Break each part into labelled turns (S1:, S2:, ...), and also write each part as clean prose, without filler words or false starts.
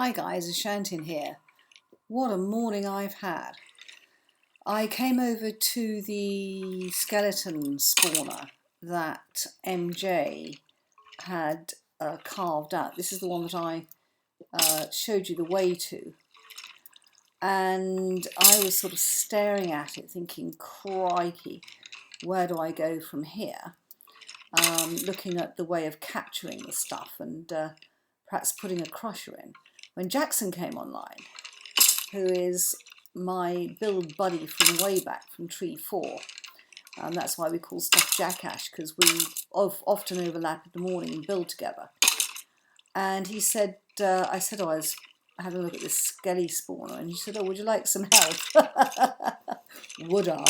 S1: Hi guys, Ashantin here. What a morning I've had. I came over to the skeleton spawner that MJ had carved out. This is the one that I showed you the way to. And I was sort of staring at it thinking, crikey, where do I go from here? Looking at the way of capturing the stuff and perhaps putting a crusher in. When Jackson came online, who is my build buddy from way back from Tree 4, that's why we call stuff Jackash, because we often overlap in the morning and build together. And he said, I said, oh, I was having a look at this skelly spawner, and he said, oh, would you like some help? Would I?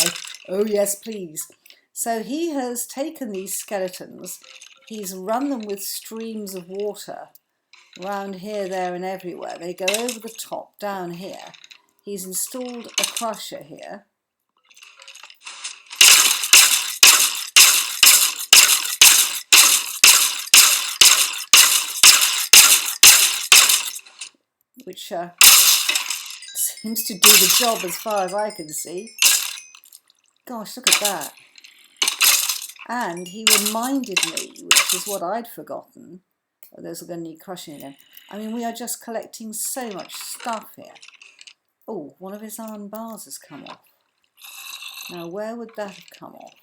S1: Oh, yes, please. So he has taken these skeletons, he's run them with streams of water, around here, there and everywhere. They go over the top, down here. He's installed a crusher here. Which seems to do the job as far as I can see. Gosh, look at that. And he reminded me, which is what I'd forgotten, those are going to need crushing again. I mean, we are just collecting so much stuff here. Oh, one of his iron bars has come off. Now, where would that have come off?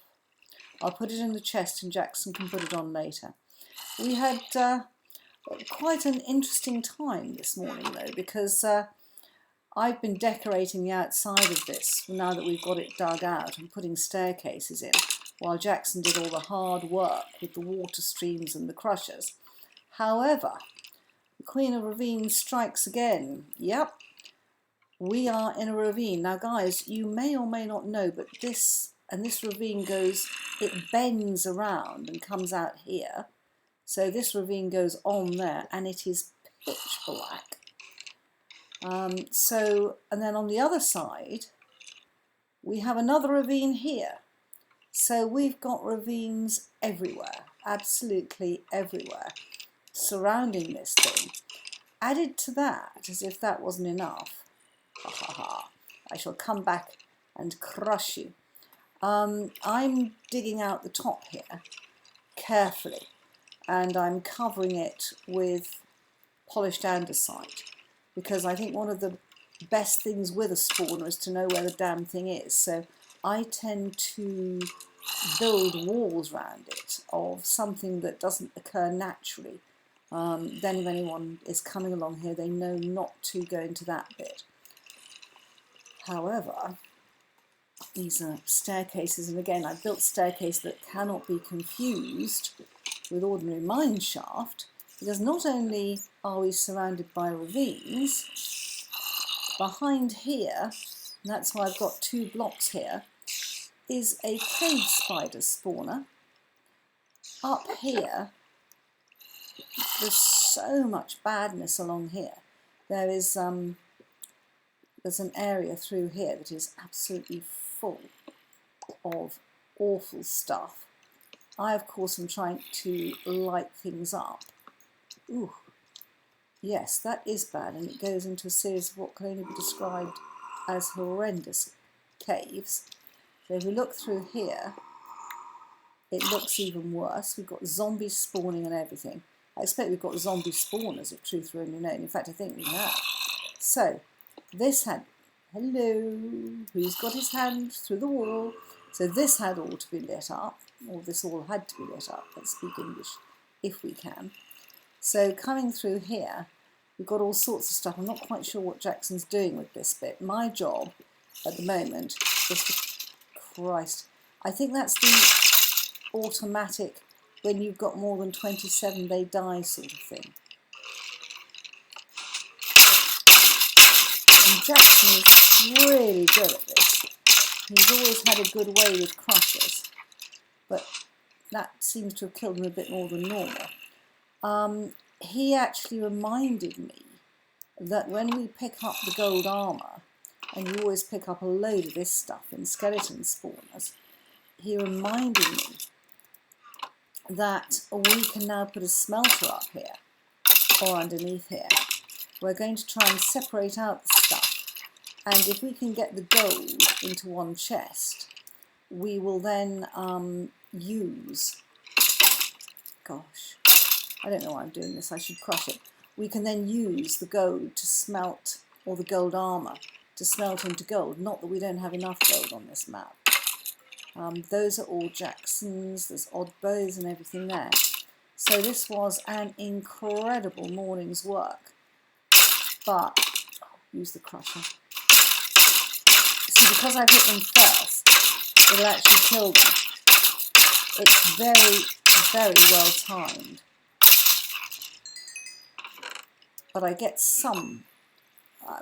S1: I'll put it in the chest and Jackson can put it on later. We had quite an interesting time this morning, though, because I've been decorating the outside of this now that we've got it dug out and putting staircases in, while Jackson did all the hard work with the water streams and the crushers. However, the Queen of Ravines strikes again. Yep, we are in a ravine. Now guys, you may or may not know, but this ravine goes, it bends around and comes out here. So this ravine goes on there and it is pitch black. And then on the other side, we have another ravine here. So we've got ravines everywhere, absolutely everywhere, surrounding this thing. Added to that, as if that wasn't enough, ha ha ha, I shall come back and crush you. I'm digging out the top here carefully and I'm covering it with polished andesite because I think one of the best things with a spawner is to know where the damn thing is. So I tend to build walls around it of something that doesn't occur naturally. Then if anyone is coming along here, they know not to go into that bit. However, these are staircases, and again, I've built staircases that cannot be confused with ordinary mine shaft, because not only are we surrounded by ravines, behind here, and that's why I've got two blocks here, is a cave spider spawner. Up here, there's so much badness along here. There is there's an area through here that is absolutely full of awful stuff. I, of course, am trying to light things up. Ooh, yes, that is bad, and it goes into a series of what can only be described as horrendous caves. So if we look through here, it looks even worse. We've got zombies spawning and everything. I expect we've got zombie spawners, if truth were only known. In fact, I think we have. So, this had... Hello? Who's got his hand through the wall? So this had all to be lit up, or this all had to be lit up. Let's speak English, if we can. So, coming through here, we've got all sorts of stuff. I'm not quite sure what Jackson's doing with this bit. My job, at the moment, is to... Christ. I think that's the automatic, when you've got more than 27 they die sort of thing. And Jackson is really good at this. He's always had a good way with crushers, but that seems to have killed him a bit more than normal. He actually reminded me that when we pick up the gold armour, and you always pick up a load of this stuff in skeleton spawners, he reminded me that we can now put a smelter up here, or underneath here, we're going to try and separate out the stuff. And if we can get the gold into one chest, we will then use, gosh, I don't know why I'm doing this, I should crush it. We can then use the gold to smelt, or the gold armour, to smelt into gold. Not that we don't have enough gold on this map. Those are all Jacksons, there's odd bows and everything there. So this was an incredible morning's work. But, use the crusher. See, because I've hit them first, it'll actually kill them. It's very, very well timed. But I get some.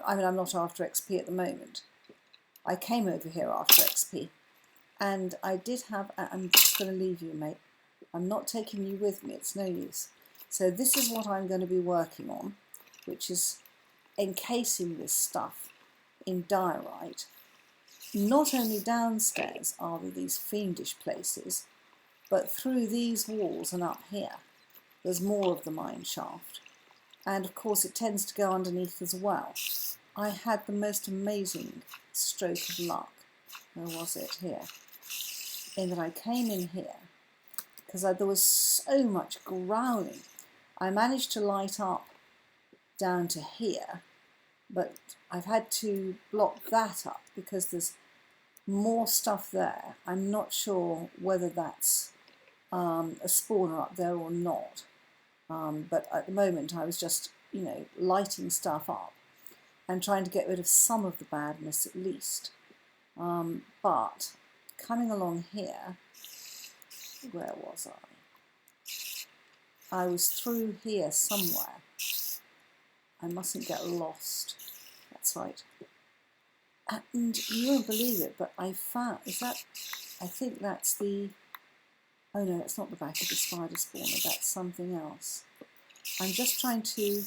S1: I mean, I'm not after XP at the moment. I came over here after XP. And I did have, I'm just going to leave you, mate. I'm not taking you with me, it's no use. So this is what I'm going to be working on, which is encasing this stuff in diorite. Not only downstairs are there these fiendish places, but through these walls and up here, there's more of the mine shaft. And of course it tends to go underneath as well. I had the most amazing stroke of luck. Where was it? Here. In that I came in here, because there was so much growling. I managed to light up down to here, but I've had to block that up because there's more stuff there. I'm not sure whether that's a spawner up there or not. But at the moment I was just, you know, lighting stuff up and trying to get rid of some of the badness at least. But coming along here, where was I? I was through here somewhere. I mustn't get lost. That's right. And you won't believe it, but I found, I think that's the, oh no, that's not the back of the spider spawner, that's something else. I'm just trying to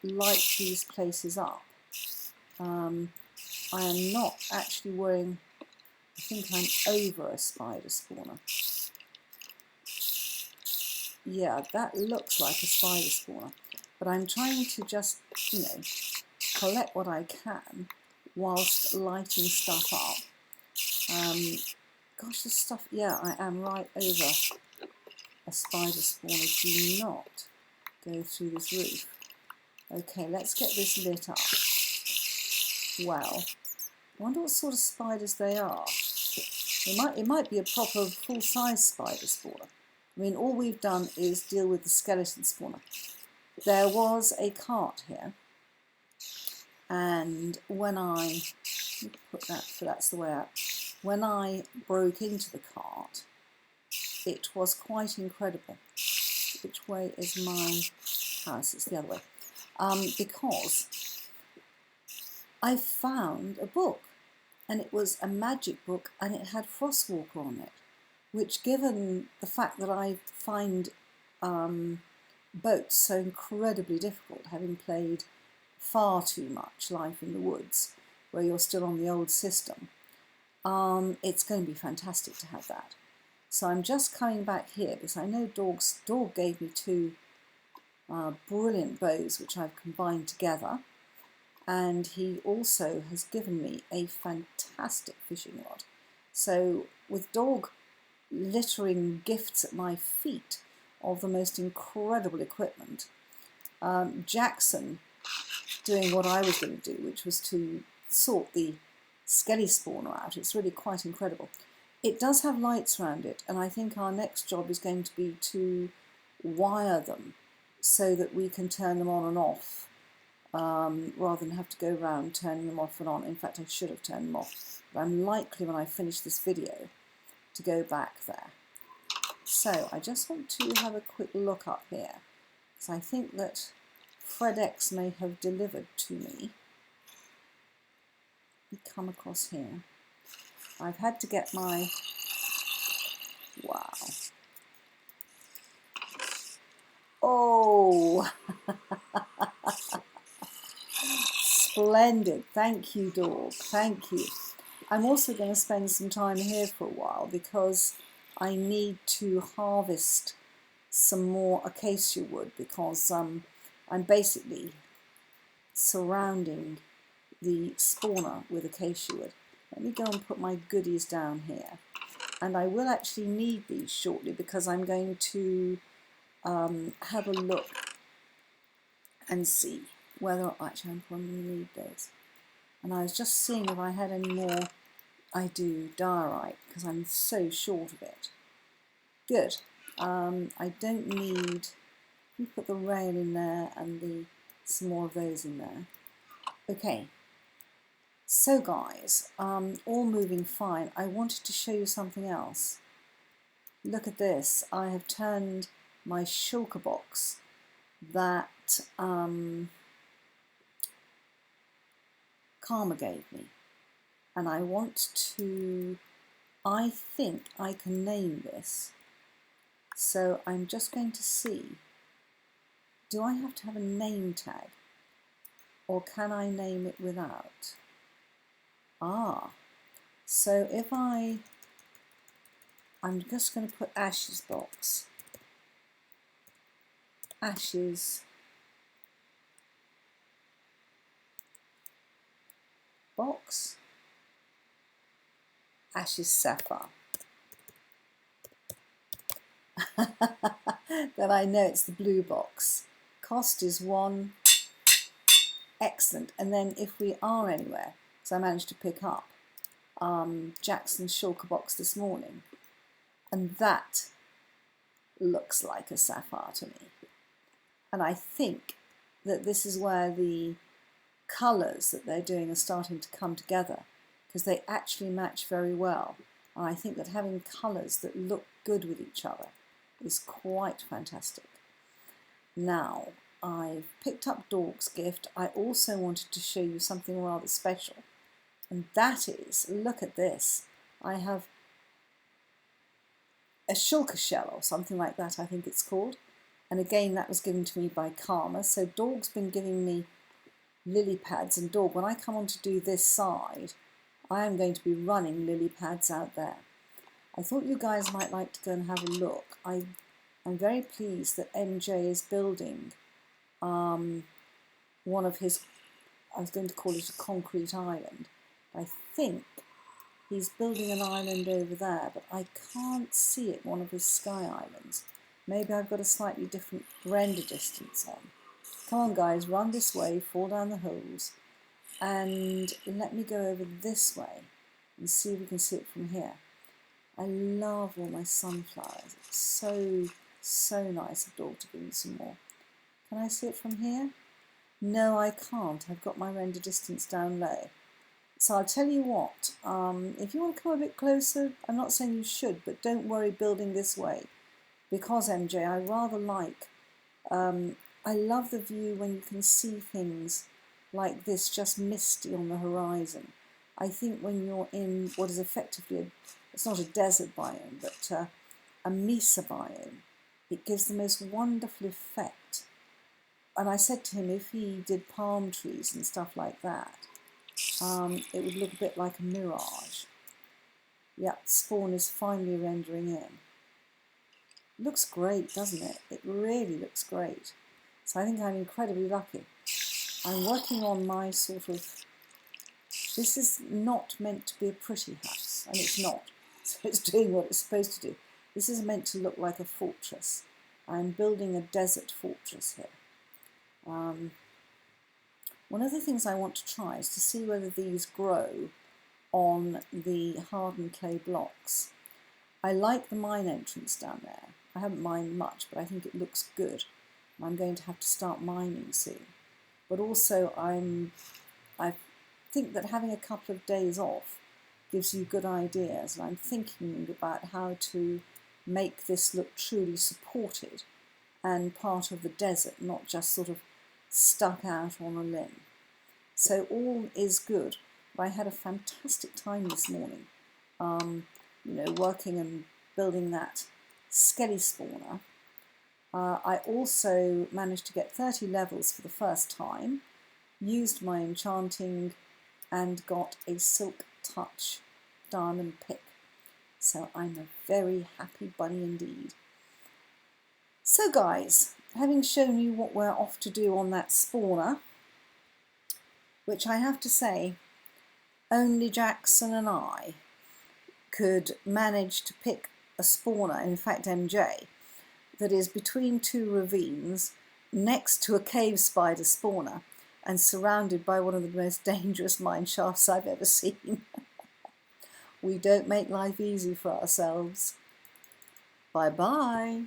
S1: light these places up. I am not actually worrying, I think I'm over a spider spawner. Yeah, that looks like a spider spawner, but I'm trying to just, you know, collect what I can whilst lighting stuff up. Gosh, this stuff, yeah, I am right over a spider spawner. Do not go through this roof. Okay, let's get this lit up. Well, I wonder what sort of spiders they are. It might be a proper full-size spider spawner. I mean, all we've done is deal with the skeleton spawner. There was a cart here, and when I put that, so that's the way out. When I broke into the cart, it was quite incredible. Which way is my house? It's the other way. Because I found a book, and it was a magic book, and it had Frostwalker on it, which, given the fact that I find boats so incredibly difficult, having played far too much Life in the Woods, where you're still on the old system, it's going to be fantastic to have that. So I'm just coming back here because I know Dog gave me two brilliant bows which I've combined together, and he also has given me a fantastic fishing rod. So with Dog littering gifts at my feet of the most incredible equipment, Jackson doing what I was going to do, which was to sort the skelly spawner out. It's really quite incredible. It does have lights around it, and I think our next job is going to be to wire them so that we can turn them on and off, rather than have to go around turning them off and on. In fact, I should have turned them off, but I'm likely when I finish this video to go back there. So I just want to have a quick look up here, because I think that FredX may have delivered to me. We come across here. I've had to get my, wow. Oh, splendid. Thank you, Dog. Thank you. I'm also going to spend some time here for a while because I need to harvest some more acacia wood, because I'm basically surrounding the spawner with acacia wood. Let me go and put my goodies down here. And I will actually need these shortly because I'm going to have a look and see whether, actually I'm probably going to need those. And I was just seeing if I had any more. I do, diorite, because I'm so short of it. Good. I don't need, let me put the rail in there and some more of those in there. Okay. So guys, all moving fine. I wanted to show you something else. Look at this. I have turned my shulker box that Karma gave me. And I want to, I think I can name this. So I'm just going to see, do I have to have a name tag? Or can I name it without? So if I'm just going to put Ashes box. Ashes box. Ashes sapphire. Then I know it's the blue box. Cost is 1. Excellent. And then if we are anywhere, so I managed to pick up Jackson's shulker box this morning, and that looks like a sapphire to me. And I think that this is where the colours that they're doing are starting to come together, because they actually match very well. And I think that having colours that look good with each other is quite fantastic. Now, I've picked up Dork's gift. I also wanted to show you something rather special, and that is, look at this. I have a shulker shell or something like that, I think it's called. And again, that was given to me by Karma. So Dork's been giving me lily pads, and Dork, when I come on to do this side, I am going to be running lily pads out there. I thought you guys might like to go and have a look. I'm very pleased that MJ is building one of his, I was going to call it a concrete island. I think he's building an island over there, but I can't see it, one of his sky islands. Maybe I've got a slightly different render distance on. Come on guys, run this way, fall down the holes, and let me go over this way and see if we can see it from here. I love all my sunflowers. It's so nice of Dawn to give me some more. Can I see it from here? No, I can't. I've got my render distance down low. So I'll tell you what, if you want to come a bit closer, I'm not saying you should, but don't worry building this way. Because MJ, I rather like, I love the view when you can see things like this just misty on the horizon. I think when you're in what is effectively, it's not a desert biome, but a mesa biome, it gives the most wonderful effect. And I said to him, if he did palm trees and stuff like that, it would look a bit like a mirage. Yeah, spawn is finally rendering in. Looks great, doesn't it? It really looks great. So I think I'm incredibly lucky. I'm working on my sort of, this is not meant to be a pretty house, and it's not. So it's doing what it's supposed to do. This is meant to look like a fortress. I'm building a desert fortress here. One of the things I want to try is to see whether these grow on the hardened clay blocks. I like the mine entrance down there. I haven't mined much, but I think it looks good. I'm going to have to start mining soon. But also I think that having a couple of days off gives you good ideas, and I'm thinking about how to make this look truly supported and part of the desert, not just sort of stuck out on a limb. So all is good. I had a fantastic time this morning, working and building that skelly spawner. I also managed to get 30 levels for the first time, used my enchanting, and got a Silk Touch diamond pick. So I'm a very happy bunny indeed. So guys, having shown you what we're off to do on that spawner, which I have to say, only Jackson and I could manage to pick a spawner, in fact MJ, that is between two ravines next to a cave spider spawner and surrounded by one of the most dangerous mine shafts I've ever seen. We don't make life easy for ourselves. Bye-bye.